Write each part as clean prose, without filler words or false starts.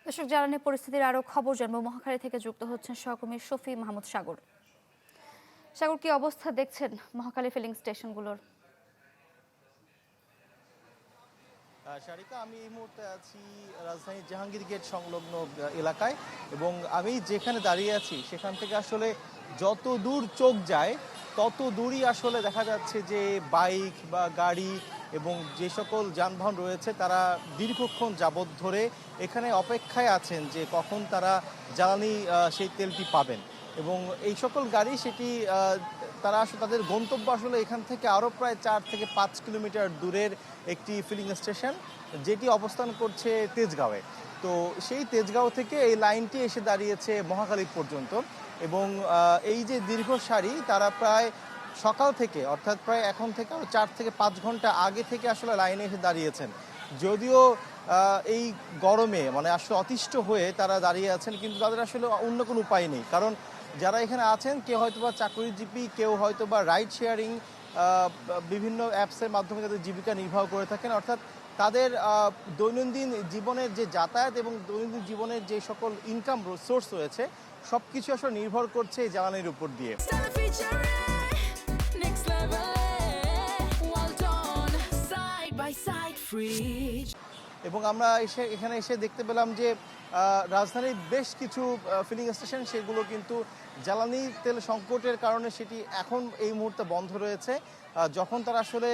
দর্শক, জ্বালানি পরিস্থিতির আরো খবর জানবো। মহাখালী থেকে যুক্ত হচ্ছেন সহকর্মী শফি মাহমুদ সাগর। সাগর, কি অবস্থা দেখছেন মহাখালী ফিলিং স্টেশনগুলোর? শারিকা, আমি এই মুহূর্তে আছি রাজধানীর জাহাঙ্গীর গেট সংলগ্ন এলাকায়, এবং আমি যেখানে দাঁড়িয়ে আছি সেখান থেকে আসলে যত দূর চোখ যায় তত দূরই আসলে দেখা যাচ্ছে যে বাইক বা গাড়ি এবং যে সকল যানবাহন রয়েছে তারা দীর্ঘক্ষণ যাবৎ ধরে এখানে অপেক্ষায় আছেন যে কখন তারা জ্বালানি সেই তেলটি পাবেন। এবং এই সকল গাড়ি সেটি তারা আসলে তাদের গন্তব্য আসলে এখান থেকে আরও প্রায় 4 থেকে 5 কিলোমিটার দূরের একটি ফিলিং স্টেশন, যেটি অবস্থান করছে তেজগাঁওয়ে। তো সেই তেজগাঁও থেকে এই লাইনটি এসে দাঁড়িয়েছে মহাখালী পর্যন্ত, এবং এই যে দীর্ঘ সারি তারা প্রায় সকাল থেকে, অর্থাৎ প্রায় এখন থেকে আরও 4 থেকে 5 ঘন্টা আগে থেকে আসলে লাইনে এসে দাঁড়িয়েছেন। যদিও এই গরমে মানে আসলে অতিষ্ঠ হয়ে তারা দাঁড়িয়ে আছেন, কিন্তু তাদের আসলে অন্য কোনো উপায় নেই। কারণ যারা এখানে আছেন কেউ হয়তোবা চাকরিজীবী, কেউ হয়তোবা রাইড শেয়ারিং বিভিন্ন অ্যাপসের মাধ্যমে তাদের জীবিকা নির্বাহ করে থাকেন। অর্থাৎ তাদের দৈনন্দিন জীবনের যে যাতায়াত এবং দৈনন্দিন জীবনের যে সকল ইনকাম সোর্স রয়েছে সব কিছু আসলে নির্ভর করছে এই জ্বালানির উপর দিয়ে। এবং আমরা এখানে এসে দেখতে পেলাম যে রাজধানীর বেশ কিছু ফিলিং স্টেশন সেগুলো কিন্তু জ্বালানি তেল সংকটের কারণে সেটি এখন এই মুহূর্তে বন্ধ রয়েছে। যখন তারা আসলে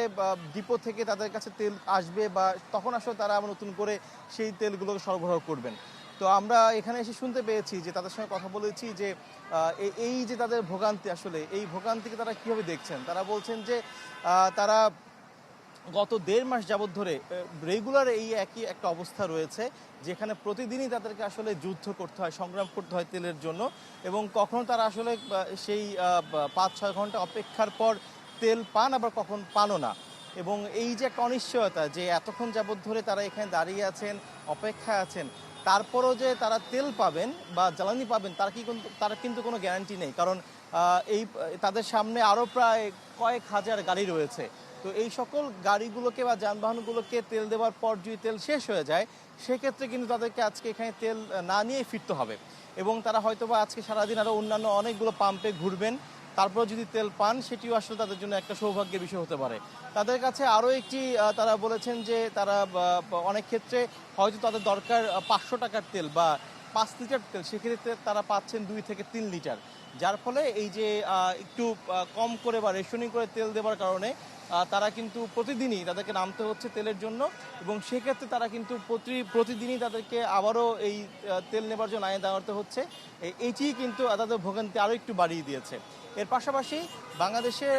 ডিপো থেকে তাদের কাছে তেল আসবে বা তখন আসলে তারা আবার নতুন করে সেই তেলগুলোকে সরবরাহ করবেন। তো আমরা এখানে এসে শুনতে পেয়েছি যে তাদের সঙ্গে কথা বলেছি যে এই যে তাদের ভোগান্তি, আসলে এই ভোগান্তিকে তারা কীভাবে দেখছেন। তারা বলছেন যে তারা গত 1.5 মাস যাবৎ ধরে রেগুলার এই একই একটা অবস্থা রয়েছে, যেখানে প্রতিদিনই তাদেরকে আসলে যুদ্ধ করতে হয়, সংগ্রাম করতে হয় তেলের জন্য, এবং কখনো তারা আসলে সেই 5-6 ঘন্টা অপেক্ষার পর তেল পান, আবার কখন পানও না। এবং এই যে একটা অনিশ্চয়তা যে এতক্ষণ যাবৎ ধরে তারা এখানে দাঁড়িয়ে আছেন, অপেক্ষায় আছেন, তারপরও যে তারা তেল পাবেন বা জ্বালানি পাবেন তার কিন্তু কোনো গ্যারান্টি নেই। কারণ এই তাদের সামনে আরও প্রায় কয়েক হাজার গাড়ি রয়েছে। তো এই সকল গাড়িগুলোকে বা যানবাহনগুলোকে তেল দেওয়ার পর যদি তেল শেষ হয়ে যায় সেক্ষেত্রে কিন্তু তাদেরকে আজকে এখানে তেল না নিয়ে ফিরতে হবে, এবং তারা হয়তোবা আজকে সারাদিন আরও অন্যান্য অনেকগুলো পাম্পে ঘুরবেন, তারপর যদি তেল পান সেটিও আসলে তাদের জন্য একটা সৌভাগ্যের বিষয় হতে পারে। তাদের কাছে আরও একটি তারা বলেছেন যে তারা অনেক ক্ষেত্রে হয়তো তাদের দরকার 500 টাকার তেল বা 5 লিটার তেল, সেক্ষেত্রে তারা পাচ্ছেন 2 থেকে 3 লিটার, যার ফলে এই যে একটু কম করে বা রেশনিং করে তেল দেওয়ার কারণে তারা কিন্তু প্রতিদিনই তাদেরকে নামতে হচ্ছে তেলের জন্য, এবং সেক্ষেত্রে তারা কিন্তু প্রতিদিনই তাদেরকে আবারও এই তেল নেবার জন্য লাইনে দাঁড়াতে হচ্ছে। এইটি কিন্তু তাদের ভোগান্তি আরও একটু বাড়িয়ে দিয়েছে। এর পাশাপাশি বাংলাদেশে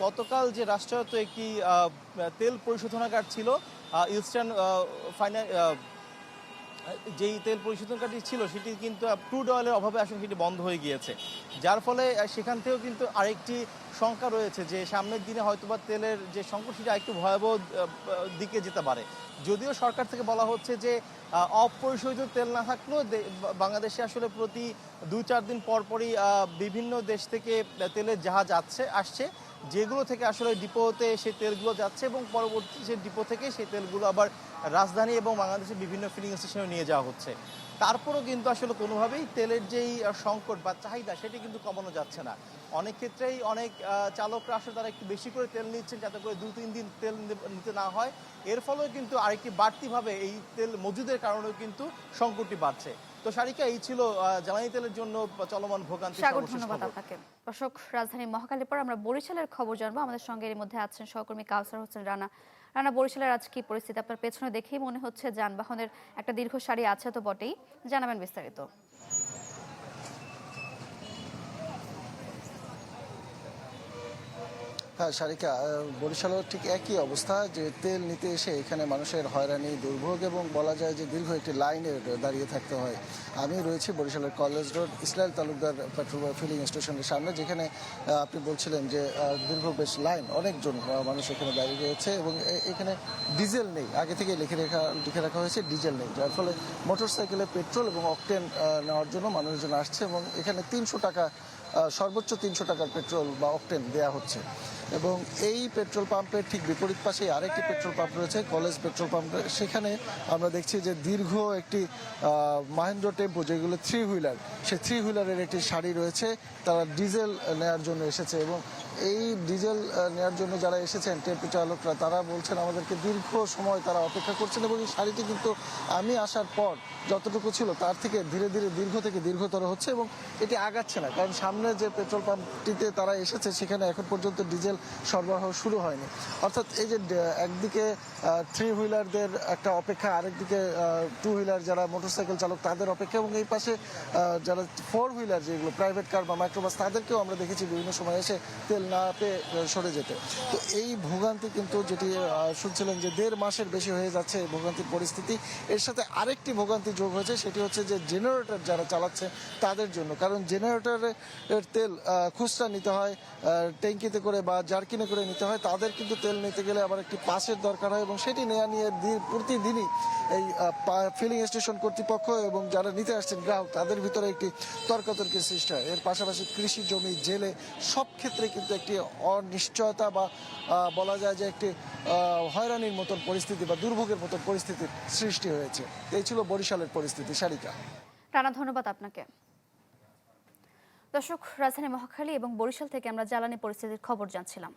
গতকাল যে রাষ্ট্রায়ত্ত একটি তেল পরিশোধনাগার ছিল, ইস্টার্ন যেই তেল পরিশোধনকারী ছিল সেটি কিন্তু ক্রুড অয়েলের অভাবে আসলে সেটি বন্ধ হয়ে গিয়েছে, যার ফলে সেখান থেকেও কিন্তু আরেকটি শঙ্কা রয়েছে যে সামনের দিনে হয়তোবা তেলের যে সংকট সেটা একটু ভয়াবহ দিকে যেতে পারে। যদিও সরকার থেকে বলা হচ্ছে যে অপরিশোধিত তেল না থাকলেও বাংলাদেশে আসলে প্রতি 2-4 দিন পরপরই বিভিন্ন দেশ থেকে তেলের জাহাজ আসছে, যেগুলো থেকে আসলে ডিপোতে সেই তেলগুলো যাচ্ছে, এবং পরবর্তী সেই ডিপো থেকে সেই তেলগুলো আবার রাজধানী এবং বাংলাদেশের বিভিন্ন ফিলিং স্টেশনে নিয়ে যাওয়া হচ্ছে। তারপরও কিন্তু আসলে কোনোভাবেই তেলের যেই সংকট বা চাহিদা সেটি কিন্তু কমানো যাচ্ছে না। অনেক ক্ষেত্রেই অনেক চালকরা আসলে তারা একটু বেশি করে তেল নিচ্ছেন যাতে করে 2-3 দিন তেল নিতে না হয়। এর ফলেও কিন্তু আরেকটি বাড়তিভাবে এই তেল মজুদের কারণেও কিন্তু সংকটটি বাড়ছে। তো সারিকা, এই ছিল জ্বালানি তেলের জন্য চলমান ভোগান্তি। ধন্যবাদ আপনাকে। দর্শক, রাজধানীর মহাখালীর পর আমরা বরিশালের খবর জানবো। আমাদের সঙ্গে এর মধ্যে আছেন সহকর্মী কাউসার হোসেন রানা। রানা, বরিশালের আজ কি পরিস্থিতি? আপনার পেছনে দেখেই মনে হচ্ছে যানবাহনের একটা দীর্ঘ সারি আছে, তো বটেই, জানাবেন বিস্তারিত। হ্যাঁ সারিকা, বরিশালেও ঠিক একই অবস্থা, যে তেল নিতে এসে এখানে মানুষের হয়রানি, দুর্ভোগ এবং বলা যায় যে দীর্ঘ একটি লাইনে দাঁড়িয়ে থাকতে হয়। আমি রয়েছি বরিশালের college road Israil Talukdar petrol filling স্টেশনের সামনে, যেখানে আপনি বলছিলেন যে দীর্ঘ বেশ লাইন, অনেকজন মানুষ এখানে দাঁড়িয়ে রয়েছে, এবং এখানে ডিজেল নেই, আগে থেকে লিখে রাখা হয়েছে ডিজেল নেই, যার ফলে মোটর সাইকেলে পেট্রোল এবং অকটেন নেওয়ার জন্য মানুষজন আসছে, এবং এখানে 300 টাকা সর্বোচ্চ 300 টাকার পেট্রোল বা অকটেন দেয়া হচ্ছে। এবং এই পেট্রোল পাম্পের ঠিক বিপরীত পাশে আরেকটি পেট্রোল পাম্প রয়েছে, কলেজ পেট্রোল পাম্প। সেখানে আমরা দেখছি যে দীর্ঘ একটি মাহেন্দ্র টেম্পো, যেগুলো 3 হুইলার, সেই 3 হুইলারের একটি সারি রয়েছে। তারা ডিজেল নেওয়ার জন্য এসেছে এবং এই ডিজেল নেওয়ার জন্য যারা এসেছেন টেম্পো চালকরা, তারা বলছেন আমাদেরকে দীর্ঘ সময় তারা অপেক্ষা করছেন এবং এই সারিটি কিন্তু আমি আসার পর যতটুকু ছিল তার থেকে ধীরে ধীরে দীর্ঘ থেকে দীর্ঘতর হচ্ছে এবং এটি আগাচ্ছে না, কারণ সামনে যে পেট্রোল পাম্পটিতে তারা এসেছে সেখানে এখন পর্যন্ত ডিজেল সরবরাহ শুরু হয়নি। অর্থাৎ এই যে একদিকে 3 হুইলারদের একটা অপেক্ষা, আরেকদিকে 2 হুইলার যারা মোটরসাইকেল চালক তাদের অপেক্ষা, এবং এই পাশে যারা 4 হুইলার যেগুলো প্রাইভেট কার বা মাইক্রোবাস, তাদেরকেও আমরা দেখেছি বিভিন্ন সময় এসে তেল না পেয়ে সরে যেতে। তো এই ভোগান্তি কিন্তু যেটি শুনছিলেন যে 1.5 মাসের বেশি হয়ে যাচ্ছে এই ভোগান্তির পরিস্থিতি। এর সাথে আরেকটি ভোগান্তি যোগ হয়েছে, সেটি হচ্ছে যে জেনারেটর যারা চালাচ্ছে তাদের জন্য, কারণ জেনারেটরের তেল খুচরা নিতে হয়, ট্যাঙ্কিতে করে বা জার্কিনে করে নিতে হয়। তাদের কিন্তু তেল নিতে গেলে আবার একটি পাসের দরকার হয় এবং সেটি নেওয়া নিয়ে প্রতিদিনই এই ফিলিং স্টেশন কর্তৃপক্ষ এবং যারা নিতে আসছেন গ্রাহক, তাদের ভিতরে একটি তর্কাতর্কির সৃষ্টি হয়। এর পাশাপাশি কৃষি জমি, জেলে সব ক্ষেত্রে কিন্তু একটি অনিশ্চয়তা বা বলা যায় যে একটি হয়রানির মতন পরিস্থিতি বা দুর্ভোগের মতন পরিস্থিতির সৃষ্টি হয়েছে। এই ছিল বরিশালের পরিস্থিতি। সারিকা। রানা, ধন্যবাদ আপনাকে। দর্শক, রাজধানী মহাখালী এবং বরিশাল থেকে আমরা জ্বালানি পরিস্থিতির খবর জানছিলাম।